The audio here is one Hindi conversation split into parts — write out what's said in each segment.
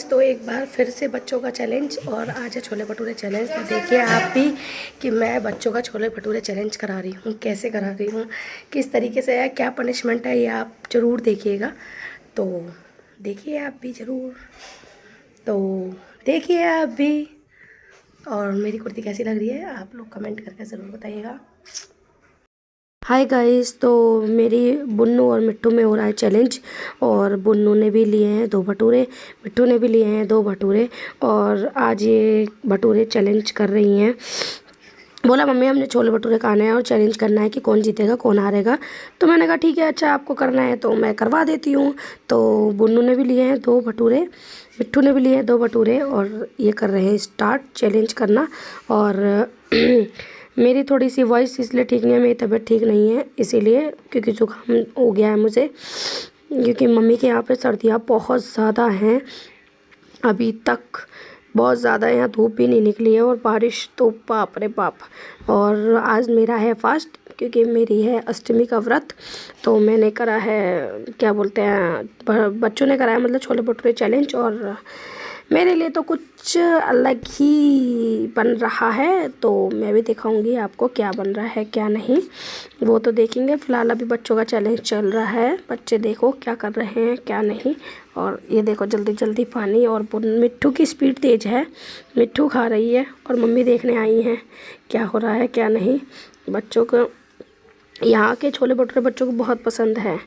तो एक बार फिर से बच्चों का चैलेंज और आज है छोले भटूरे चैलेंज। तो देखिए आप भी कि मैं बच्चों का छोले भटूरे चैलेंज करा रही हूँ, कैसे करा रही हूँ, किस तरीके से है, क्या पनिशमेंट है, ये आप ज़रूर देखिएगा। तो देखिए आप भी ज़रूर, तो देखिए आप भी। और मेरी कुर्ती कैसी लग रही है आप लोग कमेंट करके ज़रूर बताइएगा। हाय गाइस, तो मेरी बुन्नू और मिट्टू में हो रहा है चैलेंज। और बुन्नू ने भी लिए हैं 2 भटूरे, मिट्टू ने भी लिए हैं 2 भटूरे। और आज ये भटूरे चैलेंज कर रही हैं। बोला मम्मी हमने छोले भटूरे खाने हैं और चैलेंज करना है कि कौन जीतेगा कौन हारेगा। तो मैंने कहा ठीक है, अच्छा आपको करना है तो मैं करवा देती हूँ। तो बुन्नू ने भी लिए हैं 2 भटूरे, मिट्टू ने भी लिए हैं 2 भटूरे और ये कर रहे हैं स्टार्ट चैलेंज करना। और मेरी थोड़ी सी वॉइस इसलिए ठीक नहीं है, मेरी तबीयत ठीक नहीं है इसीलिए, क्योंकि जुकाम हो गया है मुझे, क्योंकि मम्मी के यहाँ पे सर्दियाँ बहुत ज़्यादा हैं अभी तक, बहुत ज़्यादा। यहाँ धूप भी नहीं निकली है और बारिश तो बाप रे बाप। और आज मेरा है फास्ट, क्योंकि मेरी है अष्टमी का व्रत। तो मैंने करा है, क्या बोलते हैं, बच्चों ने करा है मतलब छोले भटूरे चैलेंज। और मेरे लिए तो कुछ अलग ही बन रहा है, तो मैं भी दिखाऊंगी आपको क्या बन रहा है क्या नहीं, वो तो देखेंगे। फ़िलहाल अभी बच्चों का चैलेंज चल रहा है, बच्चे देखो क्या कर रहे हैं क्या नहीं। और ये देखो जल्दी जल्दी पानी। और मिट्टू की स्पीड तेज़ है, मिट्टू खा रही है और मम्मी देखने आई हैं क्या हो रहा है क्या नहीं। बच्चों को यहाँ के छोले भटूरे बच्चों को बहुत पसंद है,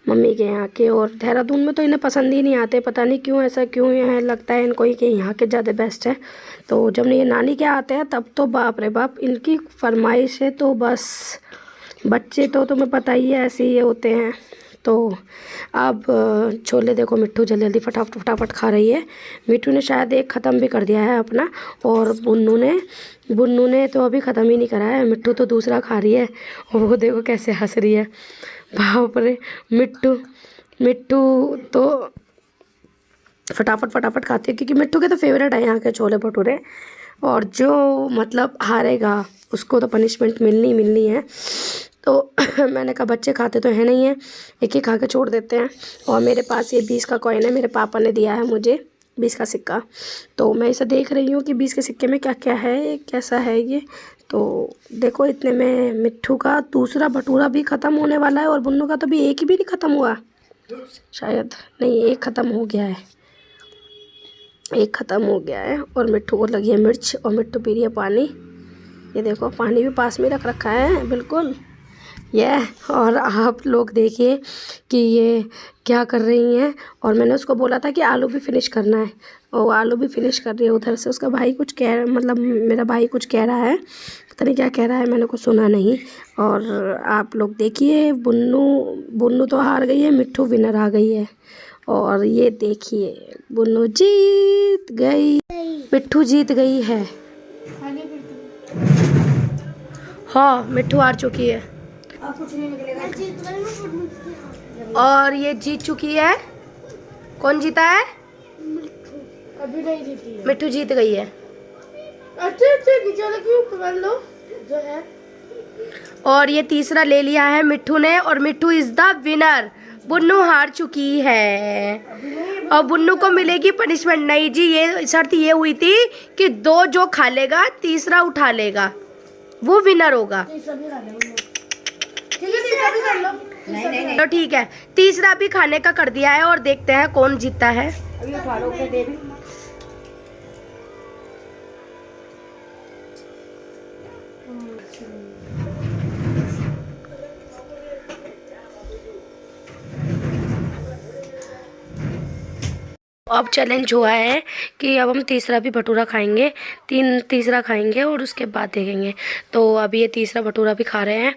मम्मी के यहाँ के। और देहरादून में तो इन्हें पसंद ही नहीं आते, पता नहीं क्यों, ऐसा क्यों है, लगता है इनको ही कि यहाँ के ज़्यादा बेस्ट है। तो जब ये नानी के आते हैं तब तो बाप रे बाप इनकी फरमाइश है। तो बस बच्चे तो तुम्हें पता ही है ऐसे ही होते हैं। तो अब छोले देखो मिट्टू जल्दी जल्दी फटाफट फटाफट खा रही है। मिट्टू ने शायद एक ख़त्म भी कर दिया है अपना, और बुन्नू ने तो अभी ख़त्म ही नहीं करा है। मिट्टू तो दूसरा खा रही है और वो देखो कैसे हंस रही है, बाप रे। मिट्टू तो फटाफट फटाफट खाती है, क्योंकि मिट्टू के तो फेवरेट है यहाँ के छोले भटूरे। और जो मतलब हारेगा उसको तो पनिशमेंट मिलनी मिलनी है। तो मैंने कहा बच्चे खाते तो है नहीं है, एक ही खा के छोड़ देते हैं। और मेरे पास ये 20 का कॉइन है, मेरे पापा ने दिया है मुझे 20 का सिक्का। तो मैं इसे देख रही हूँ कि 20 के सिक्के में क्या क्या है, कैसा है ये। तो देखो इतने में मिट्टू का दूसरा भटूरा भी ख़त्म होने वाला है, और बुन्नू का तो भी एक ही भी नहीं ख़त्म हुआ शायद, नहीं एक ख़त्म हो गया है, एक ख़त्म हो गया है। और मिट्टू को लगी है मिर्च और मिट्टू पी रही है पानी। ये देखो पानी भी पास में रख रखा है बिल्कुल ये। और आप लोग देखिए कि ये क्या कर रही हैं। और मैंने उसको बोला था कि आलू भी फिनिश करना है, और आलू भी फिनिश कर रही है। उधर से उसका भाई कुछ कह, मतलब मेरा भाई कुछ कह रहा है, पता नहीं क्या कह रहा है, मैंने कुछ सुना नहीं। और आप लोग देखिए बुन्नू तो हार गई है, मिट्टू विनर आ गई है। और ये देखिए बुन्नू जीत गई, मिट्टू जीत गई है। हाँ मिट्टू हार चुकी है और ये जीत चुकी है। कौन जीता है? अभी नहीं जीती है, मिट्टू जीत गई है। अच्छे क्यों पकड़ लो जो है। और ये तीसरा ले लिया है मिट्टू ने, और मिट्टू इज द विनर। बुन्नू हार चुकी है और बुन्नू को मिलेगी पनिशमेंट। नहीं जी, ये शर्त ये हुई थी कि 2 जो खा लेगा तीसरा उठा लेगा वो विनर होगा। तो ठीक है, तीसरा भी खाने का कर दिया है और देखते हैं कौन जीतता है। अभी उठा लो दे भी। अब चैलेंज हुआ है कि अब हम तीसरा भी भटूरा खाएंगे, तीसरा खाएंगे और उसके बाद देखेंगे। तो अभी ये तीसरा भटूरा भी खा रहे हैं।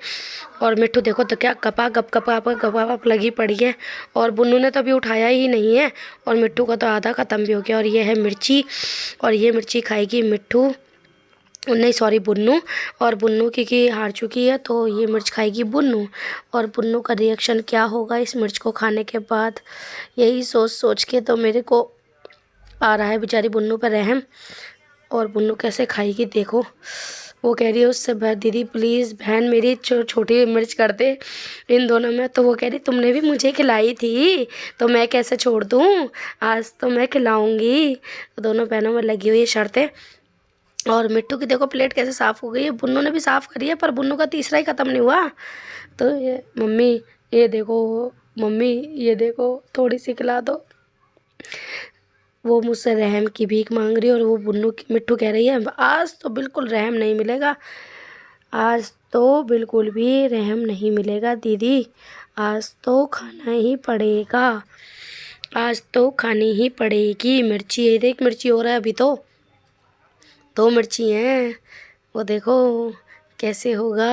और मिट्टू देखो तो क्या गपा लगी पड़ी है। और बुन्नू ने तो अभी उठाया ही नहीं है, और मिट्टू का तो आधा ख़त्म भी हो गया। और ये है मिर्ची, और ये मिर्ची खाएगी मिट्टू, नहीं सॉरी बुन्नू। और बुन्नू क्योंकि हार चुकी है तो ये मिर्च खाएगी बुन्नू। और बुन्नू का रिएक्शन क्या होगा इस मिर्च को खाने के बाद, यही सोच सोच के तो मेरे को आ रहा है बेचारी बुन्नू पर रहम। और बुन्नू कैसे खाएगी देखो, वो कह रही है उससे दीदी प्लीज़ बहन मेरी छोटी मिर्च कर दे इन दोनों में। तो वो कह रही तुमने भी मुझे खिलाई थी तो मैं कैसे छोड़ दूँ, आज तो मैं खिलाऊंगी। तो दोनों बहनों में लगी हुई है शर्तें। और मिट्टू की देखो प्लेट कैसे साफ़ हो गई है, बुन्नू ने भी साफ़ करी है पर बुन्नू का तीसरा ही ख़त्म नहीं हुआ। तो ये मम्मी ये देखो, मम्मी ये देखो थोड़ी सी खिला दो। वो मुझसे रहम की भीख मांग रही है और वो मिट्टू कह रही है आज तो बिल्कुल रहम नहीं मिलेगा, आज तो बिल्कुल भी रहम नहीं मिलेगा दीदी, आज तो खाना ही पड़ेगा, आज तो खानी ही पड़ेगी। मिर्ची है, देख मिर्ची हो रहा है, अभी तो 2 मिर्ची हैं, वो देखो कैसे होगा।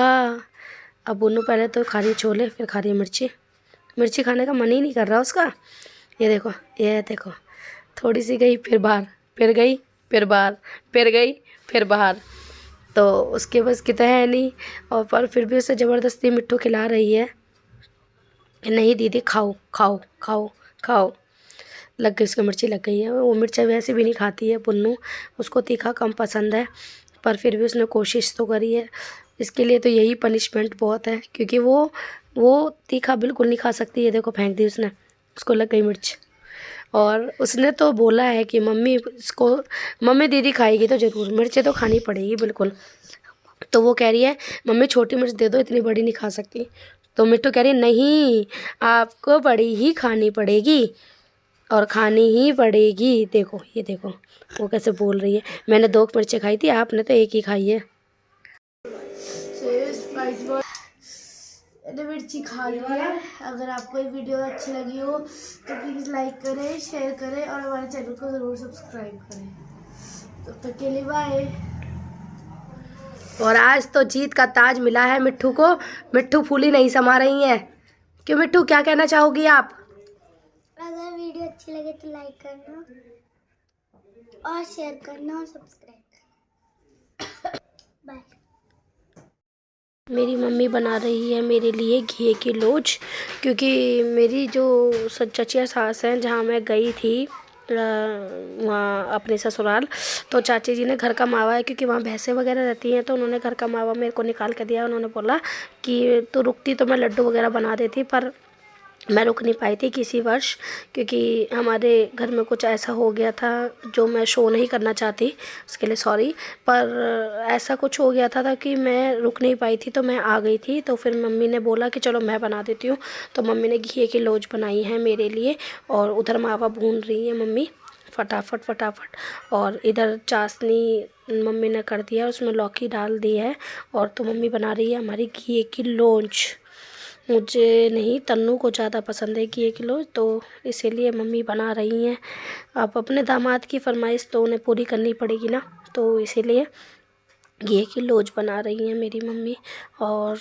अब बुन्नू पहले तो खा रही छोले फिर खा रही मिर्ची, मिर्ची खाने का मन ही नहीं कर रहा उसका। ये देखो थोड़ी सी गई फिर बाहर, फिर गई फिर बाहर, फिर गई फिर बाहर। तो उसके बस की तो है नहीं, और पर फिर भी उसे ज़बरदस्ती मिट्टू खिला रही है कि नहीं दीदी खाओ खाओ खाओ खाओ। लग गई उसको मिर्ची, लग गई है। वो मिर्चा वैसे भी नहीं खाती है बुन्नू, उसको तीखा कम पसंद है, पर फिर भी उसने कोशिश तो करी है। इसके लिए तो यही पनिशमेंट बहुत है, क्योंकि वो तीखा बिल्कुल नहीं खा सकती है। देखो फेंक दी उसने, उसको लग गई मिर्च। और उसने तो बोला है कि मम्मी दीदी खाएगी तो ज़रूर, मिर्चें तो खानी पड़ेगी बिल्कुल। तो वो कह रही है मम्मी छोटी मिर्च दे दो, इतनी बड़ी नहीं खा सकती। तो मिट्टू कह रही नहीं, आपको बड़ी ही खानी पड़ेगी और खानी ही पड़ेगी। देखो ये देखो वो कैसे बोल रही है, मैंने 2 मिर्चें खाई थी, आपने तो 1 ही खाई है। मैंने मिर्ची खा ली है। अगर आपको ये वीडियो अच्छी लगी हो तो प्लीज़ लाइक करें, शेयर करें और हमारे चैनल को ज़रूर सब्सक्राइब करें। तब तक के लिए बाय। और आज तो जीत का ताज मिला है मिट्टू को, मिट्टू फूली नहीं समा रही है। क्यों मिट्टू, क्या कहना चाहोगी आप? अगर वीडियो अच्छी लगे तो लाइक करना और शेयर करना और सब्सक्राइब करना। बाय। मेरी मम्मी बना रही है मेरे लिए घी की लोज, क्योंकि मेरी जो चचिया सास हैं जहाँ मैं गई थी वहाँ अपने ससुराल, तो चाची जी ने घर का मावा है, क्योंकि वहाँ भैंसें वगैरह रहती हैं, तो उन्होंने घर का मावा मेरे को निकाल के दिया। उन्होंने बोला कि तो रुकती तो मैं लड्डू वगैरह बना देती, पर मैं रुक नहीं पाई थी किसी वर्ष, क्योंकि हमारे घर में कुछ ऐसा हो गया था जो मैं शो नहीं करना चाहती, उसके लिए सॉरी। पर ऐसा कुछ हो गया था कि मैं रुक नहीं पाई थी, तो मैं आ गई थी। तो फिर मम्मी ने बोला कि चलो मैं बना देती हूँ, तो मम्मी ने घी की लोज बनाई है मेरे लिए। और उधर मावा भून रही है मम्मी फटाफट, और इधर चाशनी मम्मी ने कर दिया, उसमें लौकी डाल दी है। और तो मम्मी बना रही है हमारी घी की लोज। मुझे नहीं, तन्नू को ज़्यादा पसंद है घी की लोज, तो इसीलिए मम्मी बना रही हैं। अब अपने दामाद की फरमाइश तो उन्हें पूरी करनी पड़ेगी ना, तो इसीलिए घी की लोज बना रही हैं मेरी मम्मी। और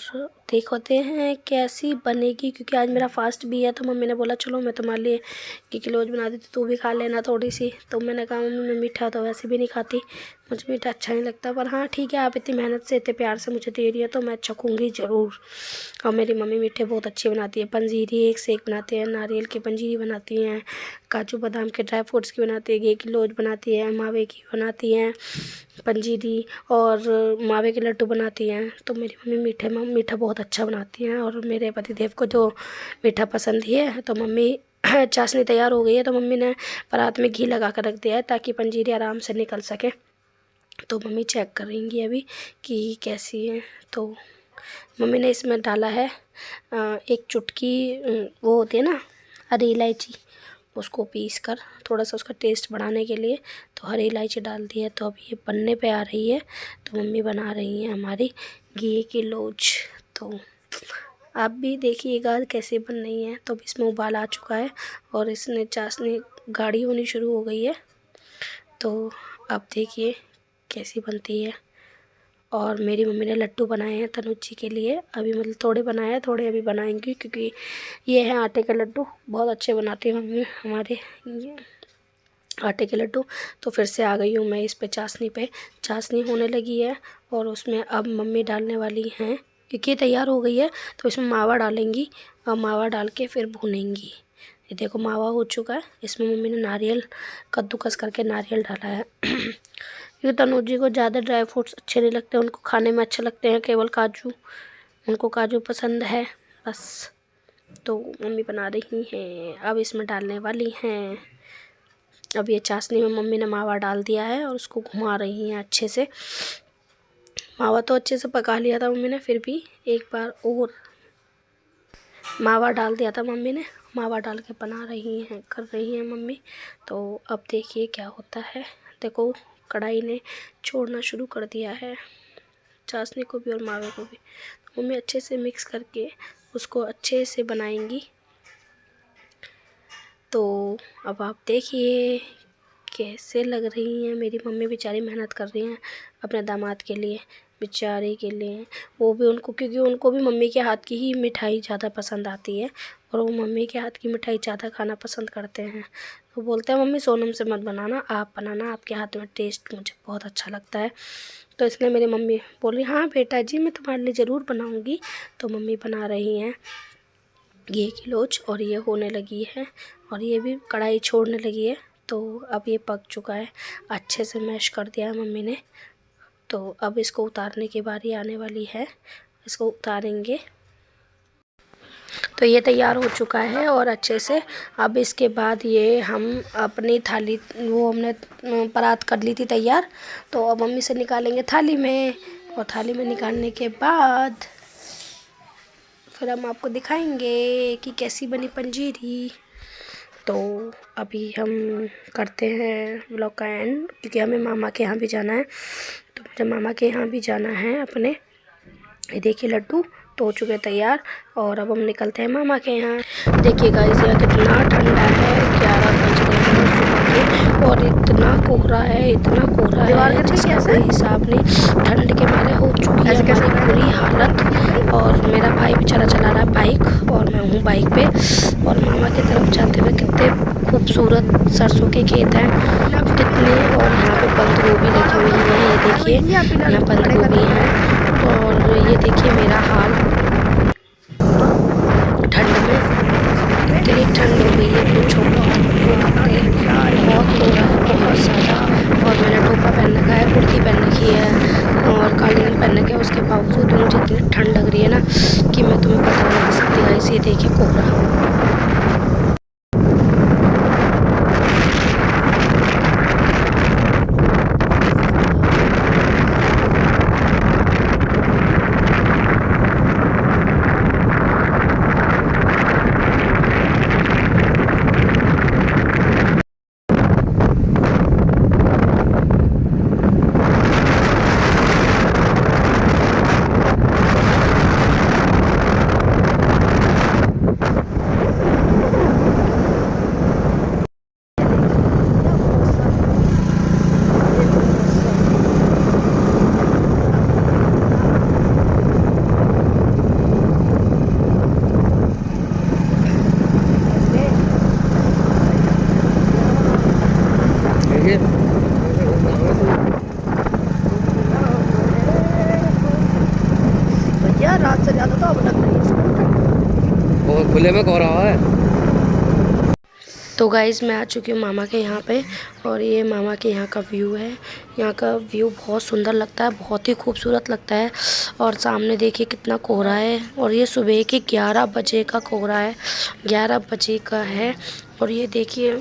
देखते हैं कैसी बनेगी, क्योंकि आज मेरा फास्ट भी है। तो मम्मी ने बोला चलो मैं तुम्हारे लिए घी की लोज बना देती, तू भी खा लेना थोड़ी सी। तो मैंने कहा मम्मी मैं मीठा तो वैसे भी नहीं खाती, मुझे मीठा अच्छा नहीं लगता, पर हाँ ठीक है आप इतनी मेहनत से इतने प्यार से मुझे दे रही है तो मैं चखूँगी ज़रूर। और मेरी मम्मी मीठे बहुत अच्छे बनाती है, पंजीरी एक से एक बनाती है, नारियल की पंजीरी बनाती हैं, काजू बादाम के ड्राई फ्रूट्स की बनाती है, घी की लोज बनाती है, मावे की बनाती हैं पंजीरी, और मावे के लड्डू बनाती हैं। तो मेरी मम्मी मीठा बहुत अच्छा बनाती हैं, और मेरे पतिदेव को जो मीठा पसंद ही है। तो मम्मी चाशनी तैयार हो गई है, तो मम्मी ने परात में घी लगा कर रख दिया है ताकि पंजीरी आराम से निकल सके। तो मम्मी चेक करेंगी अभी कि कैसी है। तो मम्मी ने इसमें डाला है 1 चुटकी वो होती है ना हरी इलायची, उसको पीस कर थोड़ा सा उसका टेस्ट बढ़ाने के लिए तो हरी इलायची डाल दी है। तो अब ये बनने पे आ रही है, तो मम्मी बना रही हैं हमारी घी की लोज। तो आप भी देखिएगा कैसे बन रही है। तो इसमें उबाल आ चुका है और इसने चाशनी गाढ़ी होनी शुरू हो गई है। तो आप देखिए कैसी बनती है। और मेरी मम्मी ने लड्डू बनाए हैं तनुजी के लिए, अभी मतलब थोड़े बनाए हैं, थोड़े अभी बनाएंगी, क्योंकि ये है आटे के लड्डू, बहुत अच्छे बनाती है मम्मी हमारे ये आटे के लड्डू। तो फिर से आ गई हूँ मैं इस पे चाशनी होने लगी है, और उसमें अब मम्मी डालने वाली हैं, क्योंकि ये तैयार हो गई है तो इसमें मावा डालेंगी, और मावा डाल के फिर भूनेंगी। ये देखो मावा हो चुका है, इसमें मम्मी ने नारियल कद्दूकस करके नारियल डाला है क्योंकि तनुज जी को ज़्यादा ड्राई फ्रूट्स अच्छे नहीं लगते, उनको खाने में अच्छे लगते हैं केवल काजू, उनको काजू पसंद है बस। तो मम्मी बना रही हैं, अब इसमें डालने वाली हैं। अब ये चाशनी में मम्मी ने मावा डाल दिया है और उसको घुमा रही हैं अच्छे से। मावा तो अच्छे से पका लिया था मम्मी ने, फिर भी एक बार और मावा डाल दिया था मम्मी ने, मावा डाल के बना रही हैं, कर रही हैं मम्मी। तो अब देखिए क्या होता है। देखो कढ़ाई ने छोड़ना शुरू कर दिया है, चाशनी को भी और मावे को भी। मम्मी अच्छे से मिक्स करके उसको अच्छे से बनाएंगी। तो अब आप देखिए कैसे लग रही हैं मेरी मम्मी। बेचारी मेहनत कर रही हैं अपने दामाद के लिए, बेचारे के लिए। वो भी उनको, क्योंकि उनको भी मम्मी के हाथ की ही मिठाई ज़्यादा पसंद आती है और वो मम्मी के हाथ की मिठाई ज़्यादा खाना पसंद करते हैं। वो बोलते हैं मम्मी सोनम से मत बनाना, आप बनाना, आपके हाथ में टेस्ट मुझे बहुत अच्छा लगता है। तो इसलिए मेरी मम्मी बोली हाँ बेटा जी मैं तुम्हारे लिए ज़रूर बनाऊँगी। तो मम्मी बना रही हैं ये किलोच और ये होने लगी है और ये भी कढ़ाई छोड़ने लगी है। तो अब ये पक चुका है, अच्छे से मैश कर दिया है मम्मी ने। तो अब इसको उतारने की बारी आने वाली है, इसको उतारेंगे। तो ये तैयार हो चुका है और अच्छे से। अब इसके बाद ये हम अपनी थाली, वो हमने परात कर ली थी तैयार, तो अब मम्मी से निकालेंगे थाली में। और थाली में निकालने के बाद फिर हम आपको दिखाएंगे कि कैसी बनी पंजीरी। तो अभी हम करते हैं व्लॉग का एंड, क्योंकि हमें मामा के यहाँ भी जाना है। तो मुझे मामा के यहाँ भी जाना है अपने। ये देखिए लड्डू तो हो चुके तैयार और अब हम निकलते हैं मामा के यहाँ। देखिए गाइस यहाँ कितना ठंडा है, 11 बज रहे हैं सुबह के और इतना कोहरा है, इतना कोहरा है जिसका कोई हिसाब नहीं। ठंड के मारे हो चुकी है हमारी बुरी हालत। और मेरा भाई बेचारा चला रहा है बाइक और मैं हूँ बाइक पे। और मामा की तरफ जाते हुए कितने खूबसूरत सरसों के खेत हैं कितने। और यहाँ पे बंद गोभी लगी हुई है, ये देखिए यहाँ बंद गोभी है। और ये देखिए मेरा हाल ठंड में, इतनी ठंड हो गई है पूछो मत, बहुत हो रहा है बहुत ज़्यादा। और मैंने टोपा पहन रखा है, कुर्ती पहन रखी है और कालीन पहन रखी है, उसके बावजूद मुझे इतनी ठंड लग रही है ना कि मैं तुम्हें बता नहीं सकती गाइस। ये देखिए कोहरा। भैया रात से ज़्यादा तो अब लग रही है, बहुत खुले में कोहरा है। तो गाइज़ मैं आ चुकी हूँ मामा के यहाँ पे और ये मामा के यहाँ का व्यू है। यहाँ का व्यू बहुत सुंदर लगता है, बहुत ही खूबसूरत लगता है। और सामने देखिए कितना कोहरा है और ये सुबह के 11 बजे का कोहरा है, 11 बजे का है। और ये देखिए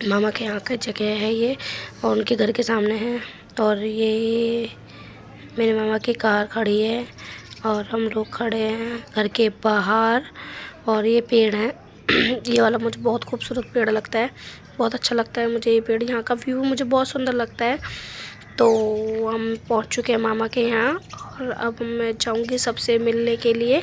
मामा के यहाँ का जगह है ये और उनके घर के सामने है। और ये मेरे मामा की कार खड़ी है और हम लोग खड़े हैं घर के बाहर। और ये पेड़ है ये वाला मुझे बहुत खूबसूरत पेड़ लगता है, बहुत अच्छा लगता है मुझे ये पेड़। यहाँ का व्यू मुझे बहुत सुंदर लगता है। तो हम पहुँच चुके हैं मामा के यहाँ और अब मैं जाऊँगी सबसे मिलने के लिए।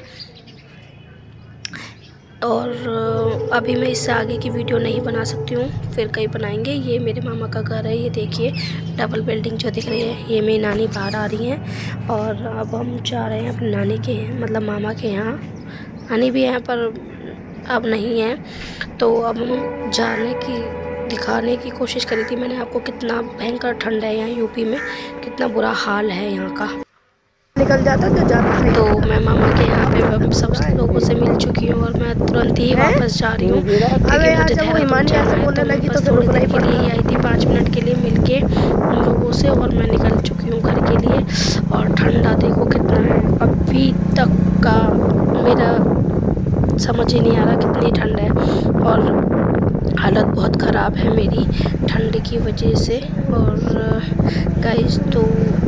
और अभी मैं इससे आगे की वीडियो नहीं बना सकती हूँ, फिर कहीं बनाएंगे। ये मेरे मामा का घर है, ये देखिए डबल बिल्डिंग जो दिख रही है। ये मेरी नानी बाहर आ रही हैं और अब हम जा रहे हैं अपनी नानी के मतलब मामा के यहाँ। नानी भी यहाँ पर अब नहीं है, तो अब हम जाने की दिखाने की कोशिश करी थी मैंने आपको कितना भयंकर ठंड है यहाँ यूपी में, कितना बुरा हाल है यहाँ का। निकल जाता तो जाता सही। तो मैं मामा के यहाँ पे सब लोगों से मिल चुकी हूँ और मैं तुरंत ही वापस जा रही हूँ क्योंकि मुझे देहरादून जाना है। तो मैं थोड़ी देर के लिए आई थी, 5 मिनट के लिए मिल के उन लोगों से और मैं निकल चुकी हूँ घर के लिए। और ठंडा देखो कितना है, अभी तक का मेरा समझ ही नहीं आ रहा कितनी ठंड है। और हालत बहुत ख़राब है मेरी ठंड की वजह से। और गाइस, तो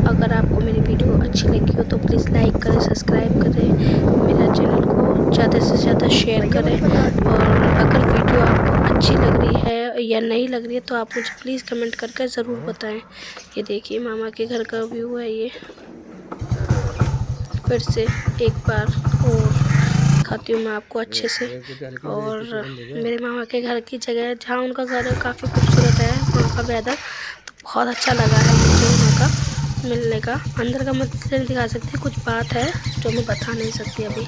अगर आपको मेरी वीडियो अच्छी लगी हो तो प्लीज़ लाइक करें, सब्सक्राइब करें, मेरा चैनल को ज़्यादा से ज़्यादा शेयर करें। और अगर वीडियो आपको अच्छी लग रही है या नहीं लग रही है तो आप मुझे प्लीज़ कमेंट करके ज़रूर बताएं। ये देखिए मामा के घर का व्यू है। ये फिर से एक बार और दिखाती हूँ मैं आपको अच्छे से। और मेरे मामा के घर की जगह जहाँ उनका घर है काफ़ी खूबसूरत है, वहाँ का वेदर तो बहुत अच्छा लगा है मुझे वहाँ का मिलने का। अंदर का मैं नहीं दिखा सकती, कुछ बात है जो मैं बता नहीं सकती अभी।